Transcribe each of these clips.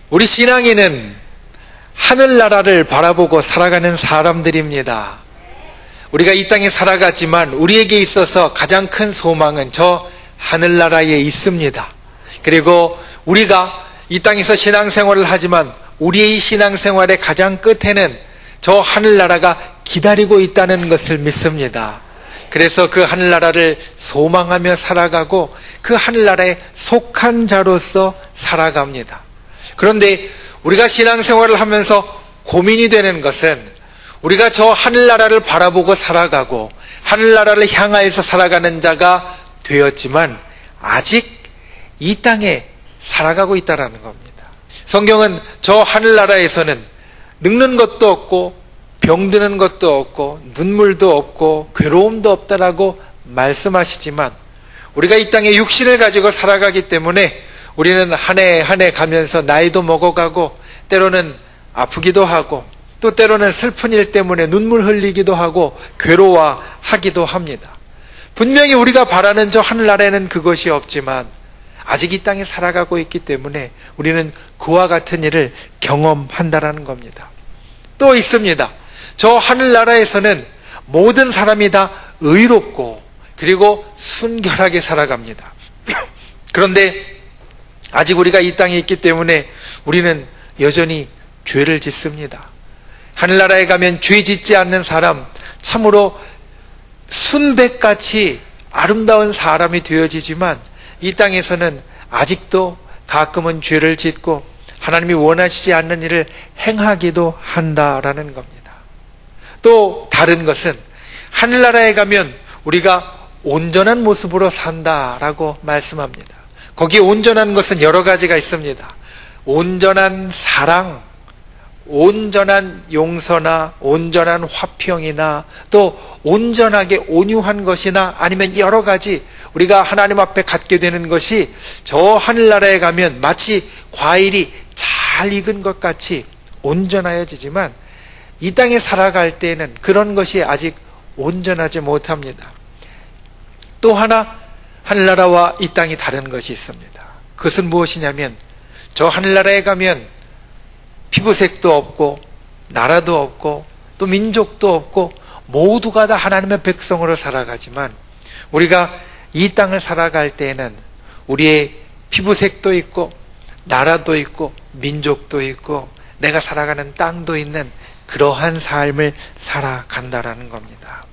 우리 신앙인은 하늘나라를 바라보고 살아가는 사람들입니다. 우리가 이 땅에 살아가지만 우리에게 있어서 가장 큰 소망은 저 하늘나라에 있습니다. 그리고 우리가 이 땅에서 신앙생활을 하지만 우리의 신앙생활의 가장 끝에는 저 하늘나라가 기다리고 있다는 것을 믿습니다. 그래서 그 하늘나라를 소망하며 살아가고 그 하늘나라에 속한 자로서 살아갑니다. 그런데 우리가 신앙생활을 하면서 고민이 되는 것은 우리가 저 하늘나라를 바라보고 살아가고 하늘나라를 향하여서 살아가는 자가 되었지만 아직 이 땅에 살아가고 있다는 겁니다. 성경은 저 하늘나라에서는 늙는 것도 없고 병드는 것도 없고 눈물도 없고 괴로움도 없다라고 말씀하시지만 우리가 이 땅에 육신을 가지고 살아가기 때문에 우리는 한 해 한 해 가면서 나이도 먹어가고 때로는 아프기도 하고 또 때로는 슬픈 일 때문에 눈물 흘리기도 하고 괴로워하기도 합니다. 분명히 우리가 바라는 저 하늘나라에는 그것이 없지만 아직 이 땅에 살아가고 있기 때문에 우리는 그와 같은 일을 경험한다라는 겁니다. 또 있습니다. 저 하늘나라에서는 모든 사람이 다 의롭고 그리고 순결하게 살아갑니다. 그런데 아직 우리가 이 땅에 있기 때문에 우리는 여전히 죄를 짓습니다. 하늘나라에 가면 죄 짓지 않는 사람, 참으로 순백같이 아름다운 사람이 되어지지만 이 땅에서는 아직도 가끔은 죄를 짓고 하나님이 원하시지 않는 일을 행하기도 한다라는 겁니다. 또 다른 것은 하늘나라에 가면 우리가 온전한 모습으로 산다라고 말씀합니다. 거기에 온전한 것은 여러 가지가 있습니다. 온전한 사랑, 온전한 용서나 온전한 화평이나 또 온전하게 온유한 것이나 아니면 여러 가지 우리가 하나님 앞에 갖게 되는 것이 저 하늘나라에 가면 마치 과일이 잘 익은 것 같이 온전하여지지만 이 땅에 살아갈 때에는 그런 것이 아직 온전하지 못합니다. 또 하나 하늘나라와 이 땅이 다른 것이 있습니다. 그것은 무엇이냐면 저 하늘나라에 가면 피부색도 없고 나라도 없고 또 민족도 없고 모두가 다 하나님의 백성으로 살아가지만 우리가 이 땅을 살아갈 때에는 우리의 피부색도 있고 나라도 있고 민족도 있고 내가 살아가는 땅도 있는 그러한 삶을 살아간다라는 겁니다.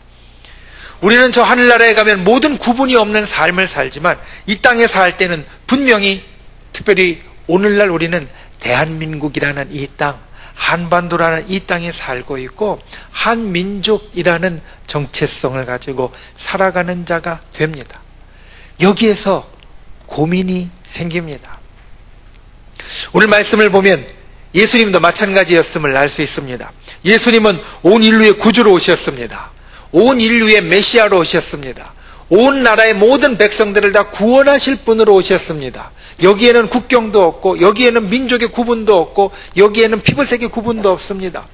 우리는 저 하늘나라에 가면 모든 구분이 없는 삶을 살지만 이 땅에 살 때는 분명히 특별히 오늘날 우리는 대한민국이라는 이 땅, 한반도라는 이 땅에 살고 있고 한민족이라는 정체성을 가지고 살아가는 자가 됩니다. 여기에서 고민이 생깁니다. 오늘 말씀을 보면 예수님도 마찬가지였음을 알 수 있습니다. 예수님은 온 인류의 구주로 오셨습니다. 온 인류의 메시아로 오셨습니다. 온 나라의 모든 백성들을 다 구원하실 분으로 오셨습니다. 여기에는 국경도 없고 여기에는 민족의 구분도 없고 여기에는 피부색의 구분도 없습니다.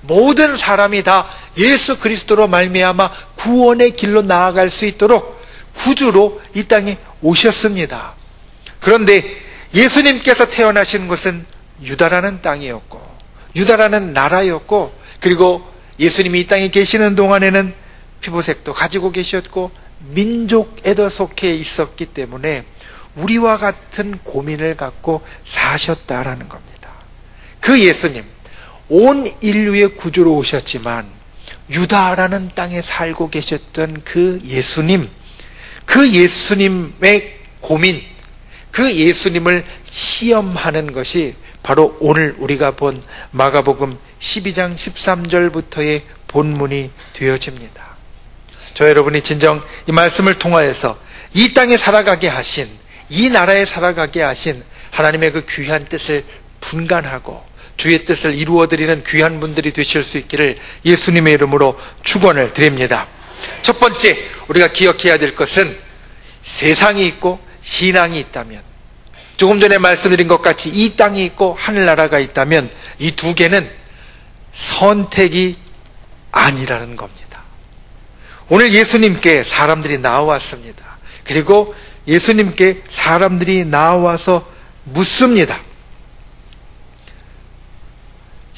모든 사람이 다 예수 그리스도로 말미암아 구원의 길로 나아갈 수 있도록 구주로 이 땅에 오셨습니다. 그런데 예수님께서 태어나신 곳은 유다라는 땅이었고 유다라는 나라였고 그리고 예수님이 이 땅에 계시는 동안에는 피부색도 가지고 계셨고 민족에도 속해 있었기 때문에 우리와 같은 고민을 갖고 사셨다라는 겁니다. 그 예수님, 온 인류의 구주로 오셨지만 유다라는 땅에 살고 계셨던 그 예수님의 고민, 그 예수님을 시험하는 것이 바로 오늘 우리가 본 마가복음 12장 13절부터의 본문이 되어집니다. 저 여러분이 진정 이 말씀을 통하여서 이 땅에 살아가게 하신, 이 나라에 살아가게 하신 하나님의 그 귀한 뜻을 분간하고 주의 뜻을 이루어드리는 귀한 분들이 되실 수 있기를 예수님의 이름으로 축원을 드립니다. 첫 번째 우리가 기억해야 될 것은 세상이 있고 신앙이 있다면, 조금 전에 말씀드린 것 같이 이 땅이 있고 하늘나라가 있다면 이 두 개는 선택이 아니라는 겁니다. 오늘 예수님께 사람들이 나왔습니다. 그리고 예수님께 사람들이 나와서 묻습니다.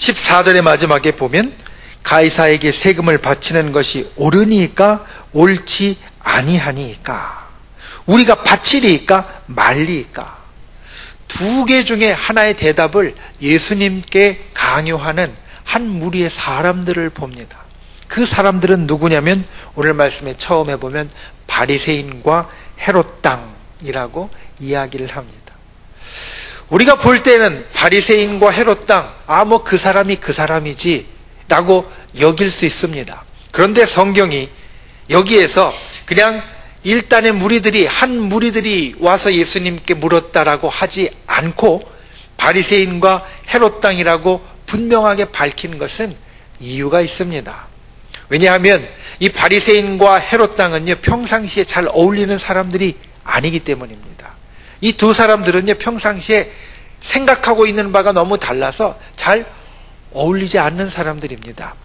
14절의 마지막에 보면 가이사에게 세금을 바치는 것이 옳으니까 옳지 아니하니까, 우리가 바치리까 말리까, 두 개 중에 하나의 대답을 예수님께 강요하는 한 무리의 사람들을 봅니다. 그 사람들은 누구냐면 오늘 말씀에 처음에 보면 바리새인과 헤롯 당이라고 이야기를 합니다. 우리가 볼 때는 바리새인과 헤롯 당, 뭐 그 사람이 그 사람이지 라고 여길 수 있습니다. 그런데 성경이 여기에서 그냥 일단의 무리들이, 한 무리들이 와서 예수님께 물었다라고 하지 않고 바리새인과 헤롯 당이라고 분명하게 밝힌 것은 이유가 있습니다. 왜냐하면 이 바리새인과 헤롯 당은요, 평상시에 잘 어울리는 사람들이 아니기 때문입니다. 이 두 사람들은요, 평상시에 생각하고 있는 바가 너무 달라서 잘 어울리지 않는 사람들입니다.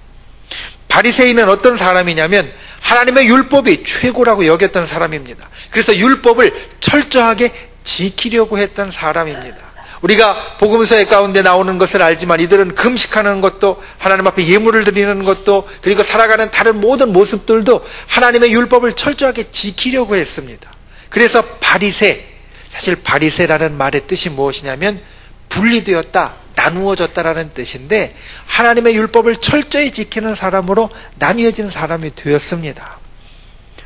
바리새인은 어떤 사람이냐면 하나님의 율법이 최고라고 여겼던 사람입니다. 그래서 율법을 철저하게 지키려고 했던 사람입니다. 우리가 복음서의 가운데 나오는 것을 알지만 이들은 금식하는 것도, 하나님 앞에 예물을 드리는 것도, 그리고 살아가는 다른 모든 모습들도 하나님의 율법을 철저하게 지키려고 했습니다. 그래서 바리새, 사실 바리새라는 말의 뜻이 무엇이냐면 분리되었다, 나누어졌다라는 뜻인데, 하나님의 율법을 철저히 지키는 사람으로 나뉘어진 사람이 되었습니다.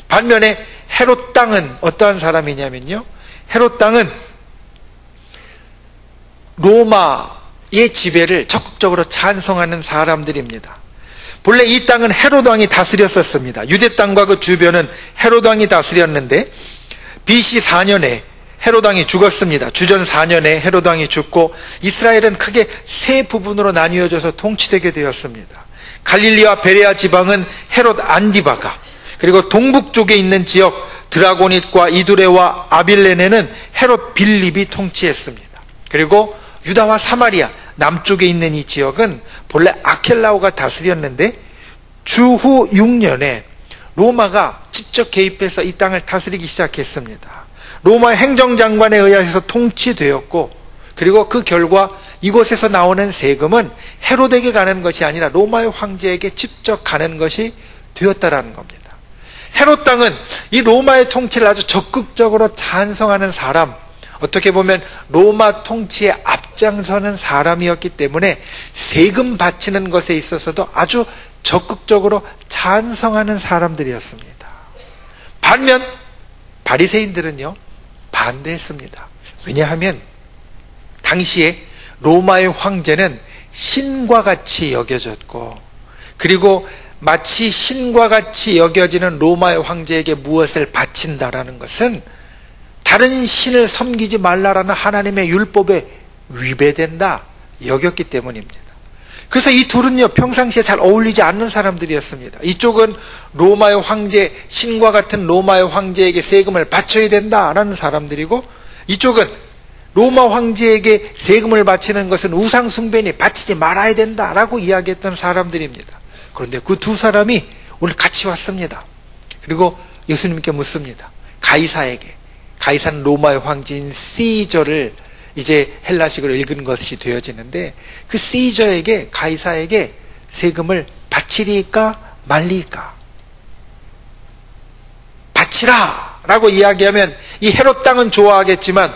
반면에 헤롯 당은 어떠한 사람이냐면요, 헤롯 당은 로마의 지배를 적극적으로 찬성하는 사람들입니다. 본래 이 땅은 헤롯 왕이 다스렸었습니다. 유대 땅과 그 주변은 헤롯 왕이 다스렸는데 BC 4년에 헤롯 왕이 죽었습니다. 주전 4년에 헤롯 왕이 죽고 이스라엘은 크게 세 부분으로 나뉘어져서 통치되게 되었습니다. 갈릴리와 베레아 지방은 헤롯 안디바가, 그리고 동북 쪽에 있는 지역 드라고닛과 이두레와 아빌레네는 헤롯 빌립이 통치했습니다. 그리고 유다와 사마리아 남쪽에 있는 이 지역은 본래 아켈라오가 다스렸는데 주후 6년에 로마가 직접 개입해서 이 땅을 다스리기 시작했습니다. 로마 행정장관에 의해서 통치되었고, 그리고 그 결과 이곳에서 나오는 세금은 헤롯에게 가는 것이 아니라 로마의 황제에게 직접 가는 것이 되었다라는 겁니다. 헤롯 당은 이 로마의 통치를 아주 적극적으로 찬성하는 사람, 어떻게 보면 로마 통치에 앞장서는 사람이었기 때문에 세금 바치는 것에 있어서도 아주 적극적으로 찬성하는 사람들이었습니다. 반면 바리새인들은요, 반대했습니다. 왜냐하면 당시에 로마의 황제는 신과 같이 여겨졌고, 그리고 마치 신과 같이 여겨지는 로마의 황제에게 무엇을 바친다라는 것은 다른 신을 섬기지 말라라는 하나님의 율법에 위배된다 여겼기 때문입니다. 그래서 이 둘은요, 평상시에 잘 어울리지 않는 사람들이었습니다. 이쪽은 로마의 황제, 신과 같은 로마의 황제에게 세금을 바쳐야 된다라는 사람들이고, 이쪽은 로마 황제에게 세금을 바치는 것은 우상 숭배니 바치지 말아야 된다라고 이야기했던 사람들입니다. 그런데 그 두 사람이 오늘 같이 왔습니다. 그리고 예수님께 묻습니다. 가이사에게, 가이사는 로마의 황제인 시저를 이제 헬라식으로 읽은 것이 되어지는데, 그 시저에게, 가이사에게 세금을 바치리까 말리까? 바치라 라고 이야기하면 이 헤롯 당은 좋아하겠지만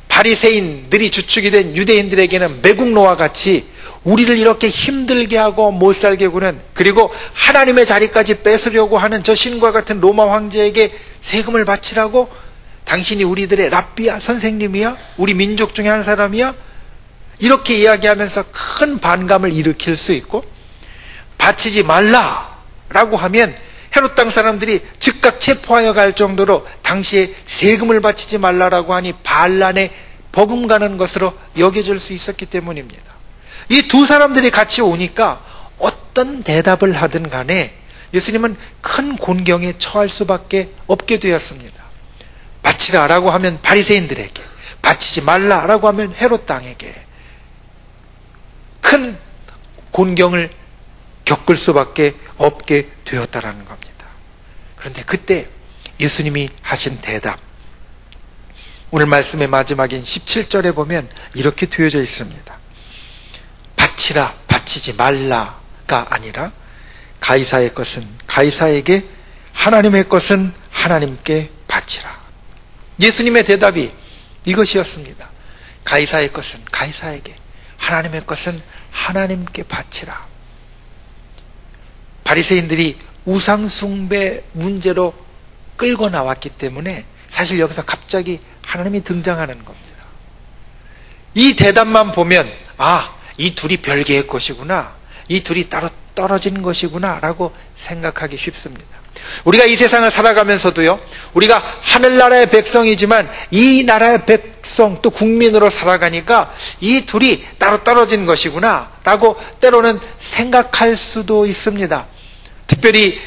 바리새인들이 주축이 된 유대인들에게는 매국노와 같이 우리를 이렇게 힘들게 하고 못 살게 구는, 그리고 하나님의 자리까지 뺏으려고 하는 저 신과 같은 로마 황제에게 세금을 바치라고? 당신이 우리들의 랍비야, 선생님이야? 우리 민족 중에 한 사람이야? 이렇게 이야기하면서 큰 반감을 일으킬 수 있고, 바치지 말라라고 하면 헤롯 땅 사람들이 즉각 체포하여 갈 정도로 당시에 세금을 바치지 말라라고 하니 반란에 버금가는 것으로 여겨질 수 있었기 때문입니다. 이 두 사람들이 같이 오니까 어떤 대답을 하든 간에 예수님은 큰 곤경에 처할 수밖에 없게 되었습니다. 바치라라고 하면 바리새인들에게, 바치지 말라라고 하면 헤롯 당에게 큰 곤경을 겪을 수밖에 없게 되었다라는 겁니다. 그런데 그때 예수님이 하신 대답, 오늘 말씀의 마지막인 17절에 보면 이렇게 되어져 있습니다. 바치라, 바치지 말라가 아니라 가이사의 것은 가이사에게, 하나님의 것은 하나님께 바치라. 예수님의 대답이 이것이었습니다. 가이사의 것은 가이사에게, 하나님의 것은 하나님께 바치라. 바리새인들이 우상숭배 문제로 끌고 나왔기 때문에 사실 여기서 갑자기 하나님이 등장하는 겁니다. 이 대답만 보면 이 둘이 별개의 것이구나, 이 둘이 따로 떨어진 것이구나 라고 생각하기 쉽습니다. 우리가 이 세상을 살아가면서도요, 우리가 하늘나라의 백성이지만 이 나라의 백성, 또 국민으로 살아가니까 이 둘이 따로 떨어진 것이구나 라고 때로는 생각할 수도 있습니다. 특별히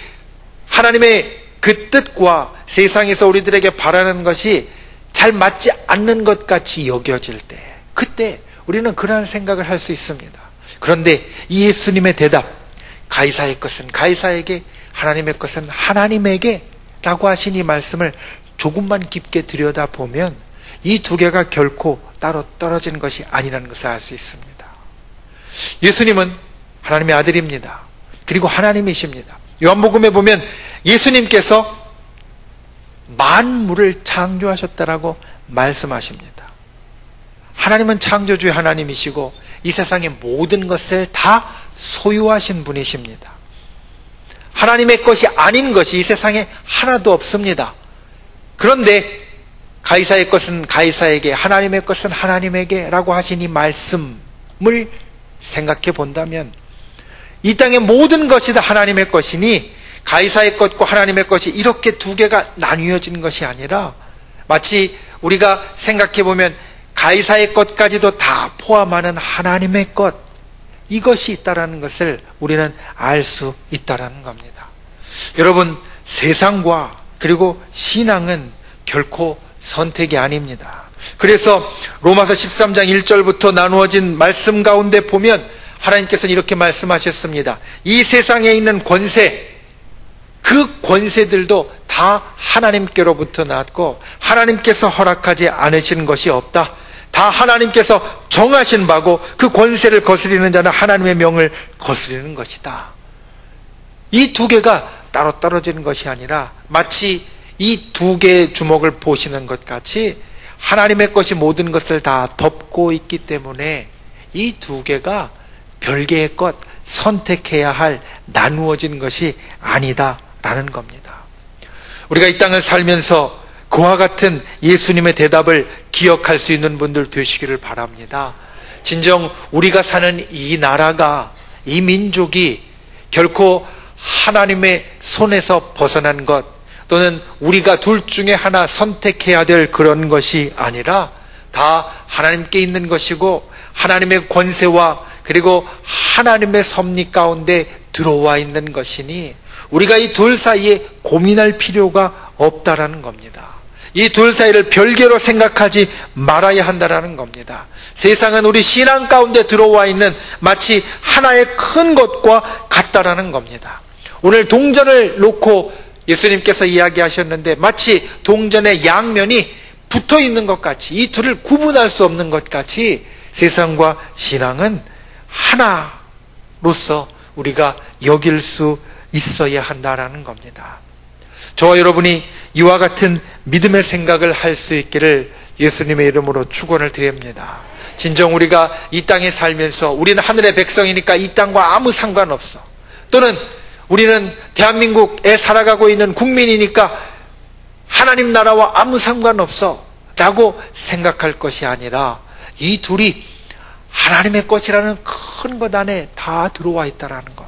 하나님의 그 뜻과 세상에서 우리들에게 바라는 것이 잘 맞지 않는 것 같이 여겨질 때, 그때 우리는 그러한 생각을 할 수 있습니다. 그런데 이 예수님의 대답, 가이사의 것은 가이사에게, 하나님의 것은 하나님에게 라고 하신 이 말씀을 조금만 깊게 들여다보면 이 두 개가 결코 따로 떨어진 것이 아니라는 것을 알 수 있습니다. 예수님은 하나님의 아들입니다. 그리고 하나님이십니다. 요한복음에 보면 예수님께서 만물을 창조하셨다라고 말씀하십니다. 하나님은 창조주의 하나님이시고 이 세상의 모든 것을 다 소유하신 분이십니다. 하나님의 것이 아닌 것이 이 세상에 하나도 없습니다. 그런데 가이사의 것은 가이사에게, 하나님의 것은 하나님에게 라고 하신 이 말씀을 생각해 본다면 이 땅의 모든 것이 다 하나님의 것이니 가이사의 것과 하나님의 것이 이렇게 두 개가 나뉘어진 것이 아니라 마치 우리가 생각해 보면 가이사의 것까지도 다 포함하는 하나님의 것, 이것이 있다라는 것을 우리는 알 수 있다라는 겁니다. 여러분, 세상과 그리고 신앙은 결코 선택이 아닙니다. 그래서 로마서 13장 1절부터 나누어진 말씀 가운데 보면 하나님께서는 이렇게 말씀하셨습니다. 이 세상에 있는 권세, 그 권세들도 다 하나님께로부터 나왔고 하나님께서 허락하지 않으신 것이 없다. 다 하나님께서 정하신 바고 그 권세를 거스리는 자는 하나님의 명을 거스리는 것이다. 이 두 개가 따로 떨어지는 것이 아니라 마치 이 두 개의 주먹을 보시는 것 같이 하나님의 것이 모든 것을 다 덮고 있기 때문에 이 두 개가 별개의 것, 선택해야 할 나누어진 것이 아니다라는 겁니다. 우리가 이 땅을 살면서 그와 같은 예수님의 대답을 기억할 수 있는 분들 되시기를 바랍니다. 진정 우리가 사는 이 나라가, 이 민족이 결코 하나님의 손에서 벗어난 것, 또는 우리가 둘 중에 하나 선택해야 될 그런 것이 아니라 다 하나님께 있는 것이고 하나님의 권세와 그리고 하나님의 섭리 가운데 들어와 있는 것이니 우리가 이 둘 사이에 고민할 필요가 없다라는 겁니다. 이 둘 사이를 별개로 생각하지 말아야 한다라는 겁니다. 세상은 우리 신앙 가운데 들어와 있는 마치 하나의 큰 것과 같다라는 겁니다. 오늘 동전을 놓고 예수님께서 이야기하셨는데 마치 동전의 양면이 붙어 있는 것 같이, 이 둘을 구분할 수 없는 것 같이 세상과 신앙은 하나로서 우리가 여길 수 있어야 한다라는 겁니다. 저와 여러분이 이와 같은 믿음의 생각을 할 수 있기를 예수님의 이름으로 축원을 드립니다. 진정 우리가 이 땅에 살면서 우리는 하늘의 백성이니까 이 땅과 아무 상관없어, 또는 우리는 대한민국에 살아가고 있는 국민이니까 하나님 나라와 아무 상관없어 라고 생각할 것이 아니라 이 둘이 하나님의 것이라는 큰 것 안에 다 들어와 있다는 것,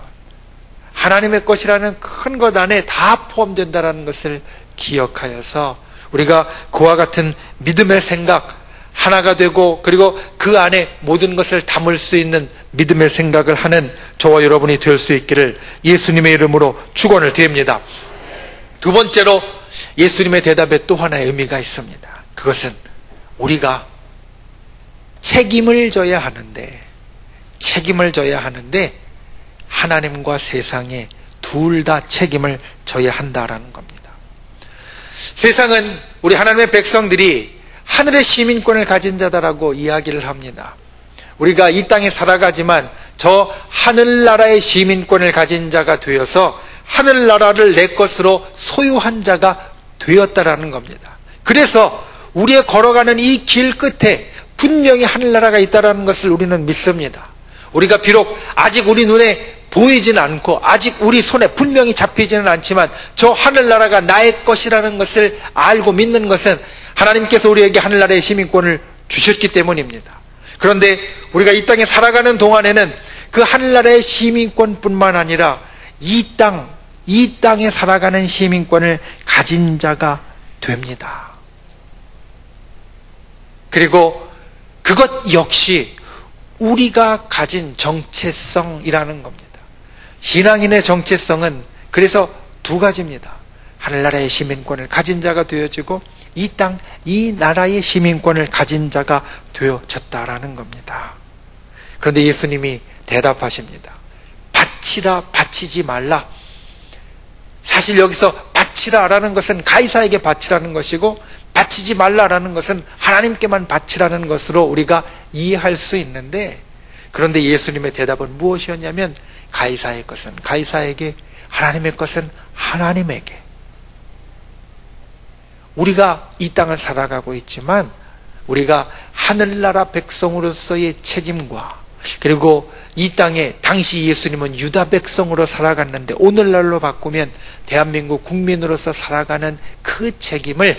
하나님의 것이라는 큰 것 안에 다 포함된다는 것을 기억하여서 우리가 그와 같은 믿음의 생각 하나가 되고 그리고 그 안에 모든 것을 담을 수 있는 믿음의 생각을 하는 저와 여러분이 될 수 있기를 예수님의 이름으로 축원을 드립니다. 두 번째로 예수님의 대답에 또 하나의 의미가 있습니다. 그것은 우리가 책임을 져야 하는데 하나님과 세상에 둘 다 책임을 져야 한다라는 겁니다. 세상은 우리 하나님의 백성들이 하늘의 시민권을 가진 자다라고 이야기를 합니다. 우리가 이 땅에 살아가지만 저 하늘나라의 시민권을 가진 자가 되어서 하늘나라를 내 것으로 소유한 자가 되었다라는 겁니다. 그래서 우리의 걸어가는 이 길 끝에 분명히 하늘나라가 있다는 것을 우리는 믿습니다. 우리가 비록 아직 우리 눈에 보이진 않고 아직 우리 손에 분명히 잡히지는 않지만 저 하늘나라가 나의 것이라는 것을 알고 믿는 것은 하나님께서 우리에게 하늘나라의 시민권을 주셨기 때문입니다. 그런데 우리가 이 땅에 살아가는 동안에는 그 하늘나라의 시민권뿐만 아니라 이 땅에 살아가는 시민권을 가진 자가 됩니다. 그리고 그것 역시 우리가 가진 정체성이라는 겁니다. 신앙인의 정체성은 그래서 두 가지입니다. 하늘나라의 시민권을 가진 자가 되어지고 이 나라의 시민권을 가진 자가 되어졌다라는 겁니다. 그런데 예수님이 대답하십니다. 바치라, 바치지 말라. 사실 여기서 바치라라는 것은 가이사에게 바치라는 것이고 바치지 말라라는 것은 하나님께만 바치라는 것으로 우리가 이해할 수 있는데, 그런데 예수님의 대답은 무엇이었냐면 가이사의 것은 가이사에게, 하나님의 것은 하나님에게. 우리가 이 땅을 살아가고 있지만 우리가 하늘나라 백성으로서의 책임과, 그리고 이 땅에 당시 예수님은 유다 백성으로 살아갔는데 오늘날로 바꾸면 대한민국 국민으로서 살아가는 그 책임을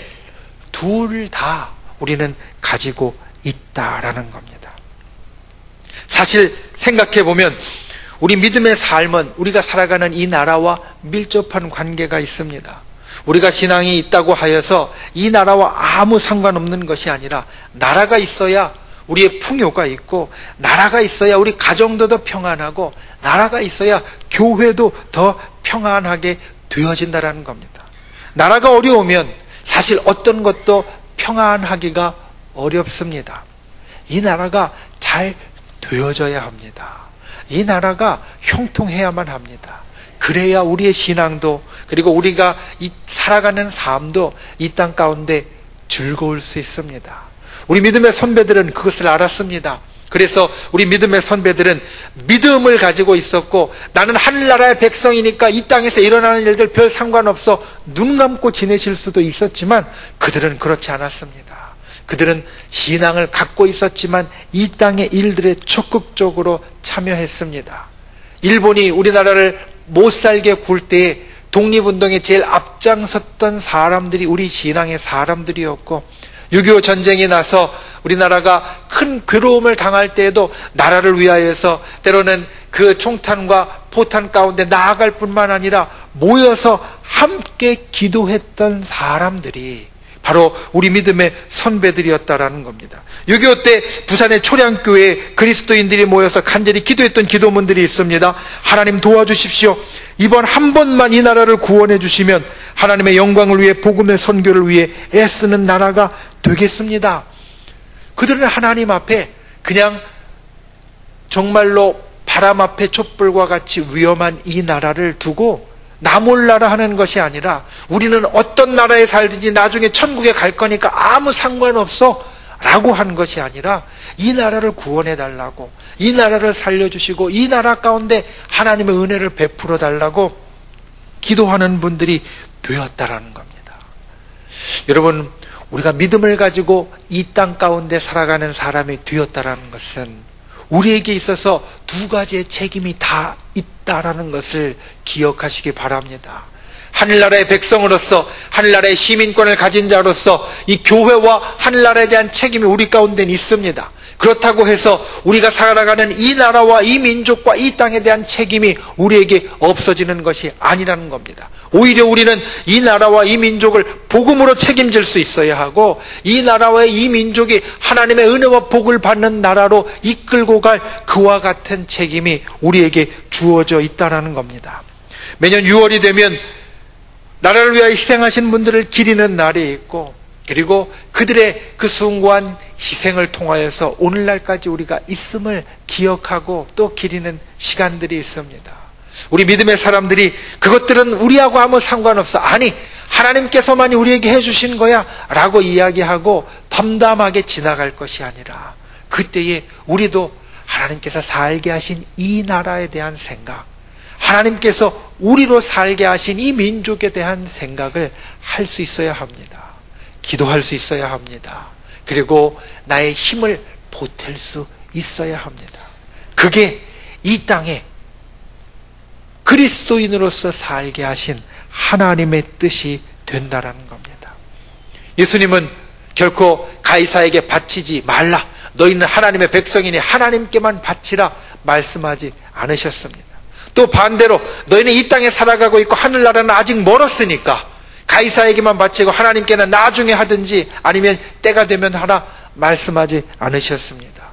둘 다 우리는 가지고 있다라는 겁니다. 사실 생각해 보면 우리 믿음의 삶은 우리가 살아가는 이 나라와 밀접한 관계가 있습니다. 우리가 신앙이 있다고 하여서 이 나라와 아무 상관없는 것이 아니라 나라가 있어야 우리의 풍요가 있고, 나라가 있어야 우리 가정도 더 평안하고, 나라가 있어야 교회도 더 평안하게 되어진다는 겁니다. 나라가 어려우면 사실 어떤 것도 평안하기가 어렵습니다. 이 나라가 잘 되어져야 합니다. 이 나라가 형통해야만 합니다. 그래야 우리의 신앙도, 그리고 우리가 살아가는 삶도 이 땅 가운데 즐거울 수 있습니다. 우리 믿음의 선배들은 그것을 알았습니다. 그래서 우리 믿음의 선배들은 믿음을 가지고 있었고, 나는 하늘나라의 백성이니까 이 땅에서 일어나는 일들 별 상관없어 눈 감고 지내실 수도 있었지만 그들은 그렇지 않았습니다. 그들은 신앙을 갖고 있었지만 이 땅의 일들에 적극적으로 참여했습니다. 일본이 우리나라를 못 살게 굴 때에 독립운동에 제일 앞장섰던 사람들이 우리 신앙의 사람들이었고, 6.25 전쟁이 나서 우리나라가 큰 괴로움을 당할 때에도 나라를 위하여서 때로는 그 총탄과 포탄 가운데 나아갈 뿐만 아니라 모여서 함께 기도했던 사람들이 바로 우리 믿음의 선배들이었다라는 겁니다. 6.25 때 부산의 초량교회에 그리스도인들이 모여서 간절히 기도했던 기도문들이 있습니다. 하나님 도와주십시오. 이번 한 번만 이 나라를 구원해 주시면 하나님의 영광을 위해, 복음의 선교를 위해 애쓰는 나라가 되겠습니다. 그들은 하나님 앞에 그냥 정말로 바람 앞에 촛불과 같이 위험한 이 나라를 두고 나 몰라라 하는 것이 아니라, 우리는 어떤 나라에 살든지 나중에 천국에 갈 거니까 아무 상관없어 라고 한 것이 아니라, 이 나라를 구원해 달라고, 이 나라를 살려주시고 이 나라 가운데 하나님의 은혜를 베풀어 달라고 기도하는 분들이 되었다라는 겁니다. 여러분, 우리가 믿음을 가지고 이 땅 가운데 살아가는 사람이 되었다라는 것은 우리에게 있어서 두 가지의 책임이 다 있다라는 것을 기억하시기 바랍니다. 하늘나라의 백성으로서, 하늘나라의 시민권을 가진 자로서 이 교회와 하늘나라에 대한 책임이 우리 가운데는 있습니다. 그렇다고 해서 우리가 살아가는 이 나라와 이 민족과 이 땅에 대한 책임이 우리에게 없어지는 것이 아니라는 겁니다. 오히려 우리는 이 나라와 이 민족을 복음으로 책임질 수 있어야 하고, 이 나라와 이 민족이 하나님의 은혜와 복을 받는 나라로 이끌고 갈 그와 같은 책임이 우리에게 주어져 있다는 겁니다. 매년 6월이 되면 나라를 위하여 희생하신 분들을 기리는 날이 있고, 그리고 그들의 그 숭고한 희생을 통하여서 오늘날까지 우리가 있음을 기억하고 또 기리는 시간들이 있습니다. 우리 믿음의 사람들이 그것들은 우리하고 아무 상관없어, 아니 하나님께서만이 우리에게 해주신 거야 라고 이야기하고 담담하게 지나갈 것이 아니라, 그때에 우리도 하나님께서 살게 하신 이 나라에 대한 생각, 하나님께서 우리로 살게 하신 이 민족에 대한 생각을 할 수 있어야 합니다. 기도할 수 있어야 합니다. 그리고 나의 힘을 보탤 수 있어야 합니다. 그게 이 땅에 그리스도인으로서 살게 하신 하나님의 뜻이 된다라는 겁니다. 예수님은 결코 가이사에게 바치지 말라, 너희는 하나님의 백성이니 하나님께만 바치라 말씀하지 않으셨습니다. 또 반대로 너희는 이 땅에 살아가고 있고 하늘나라는 아직 멀었으니까 가이사에게만 바치고 하나님께는 나중에 하든지 아니면 때가 되면 하라 말씀하지 않으셨습니다.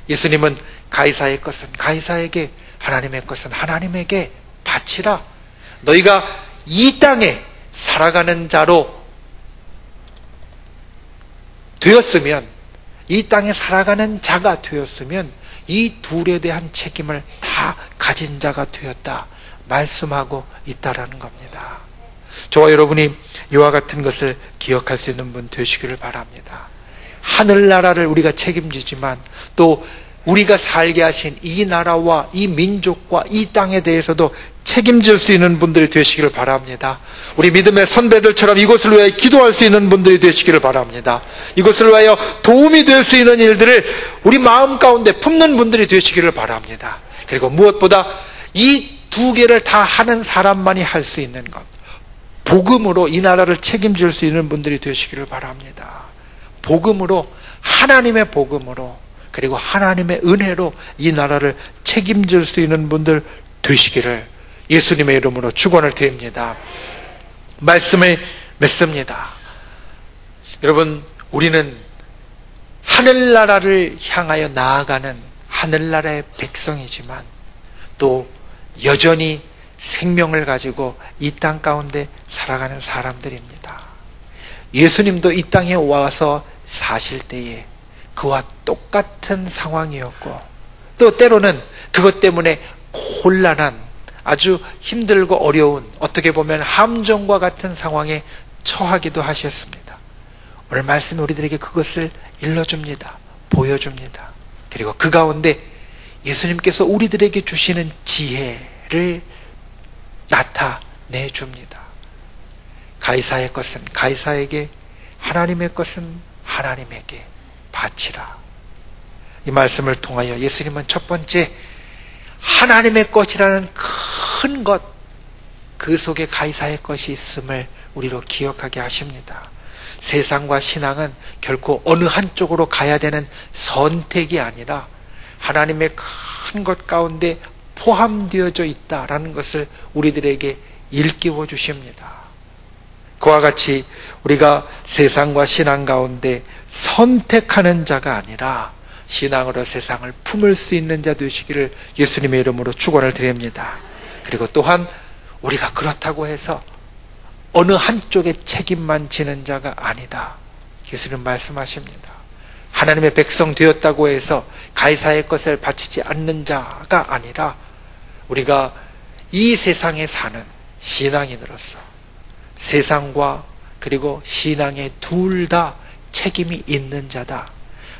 예수님은 가이사의 것은 가이사에게, 하나님의 것은 하나님에게 바치라. 너희가 이 땅에 살아가는 자로 되었으면, 이 땅에 살아가는 자가 되었으면 이 둘에 대한 책임을 다 가진 자가 되었다 말씀하고 있다라는 겁니다. 저와 여러분이 이와 같은 것을 기억할 수 있는 분 되시기를 바랍니다. 하늘나라를 우리가 책임지지만 또 우리가 살게 하신 이 나라와 이 민족과 이 땅에 대해서도 책임질 수 있는 분들이 되시기를 바랍니다. 우리 믿음의 선배들처럼 이것을 위하여 기도할 수 있는 분들이 되시기를 바랍니다. 이것을 위하여 도움이 될 수 있는 일들을 우리 마음 가운데 품는 분들이 되시기를 바랍니다. 그리고 무엇보다 이 두 개를 다 하는 사람만이 할 수 있는 것, 복음으로 이 나라를 책임질 수 있는 분들이 되시기를 바랍니다. 복음으로, 하나님의 복음으로, 그리고 하나님의 은혜로 이 나라를 책임질 수 있는 분들 되시기를 예수님의 이름으로 축원을 드립니다. 말씀을 맺습니다. 여러분, 우리는 하늘나라를 향하여 나아가는 하늘나라의 백성이지만 또 여전히 생명을 가지고 이 땅 가운데 살아가는 사람들입니다. 예수님도 이 땅에 와서 사실 때에 그와 똑같은 상황이었고, 또 때로는 그것 때문에 곤란한, 아주 힘들고 어려운, 어떻게 보면 함정과 같은 상황에 처하기도 하셨습니다. 오늘 말씀이 우리들에게 그것을 일러줍니다. 보여줍니다. 그리고 그 가운데 예수님께서 우리들에게 주시는 지혜를 나타내줍니다. 가이사의 것은 가이사에게, 하나님의 것은 하나님에게 바치라. 이 말씀을 통하여 예수님은 첫 번째 하나님의 것이라는 큰 것, 그 속에 가이사의 것이 있음을 우리로 기억하게 하십니다. 세상과 신앙은 결코 어느 한쪽으로 가야 되는 선택이 아니라 하나님의 큰 것 가운데 포함되어져 있다라는 것을 우리들에게 일깨워 주십니다. 그와 같이 우리가 세상과 신앙 가운데 선택하는 자가 아니라 신앙으로 세상을 품을 수 있는 자 되시기를 예수님의 이름으로 축원을 드립니다. 그리고 또한 우리가 그렇다고 해서 어느 한쪽의 책임만 지는 자가 아니다. 예수님 말씀하십니다. 하나님의 백성 되었다고 해서 가이사의 것을 바치지 않는 자가 아니라 우리가 이 세상에 사는 신앙인으로서 세상과 그리고 신앙에 둘 다 책임이 있는 자다.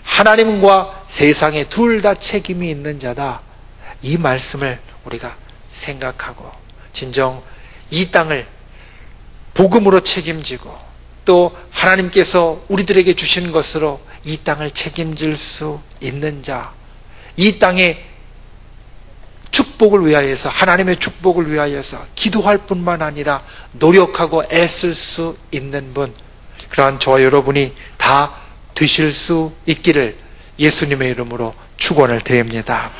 하나님과 세상에 둘 다 책임이 있는 자다. 이 말씀을 우리가 생각하고 진정 이 땅을 복음으로 책임지고 또 하나님께서 우리들에게 주신 것으로 이 땅을 책임질 수 있는 자, 이 땅의 축복을 위하여서, 하나님의 축복을 위하여서 기도할 뿐만 아니라 노력하고 애쓸 수 있는 분, 그러한 저와 여러분이 다 되실 수 있기를 예수님의 이름으로 축원을 드립니다.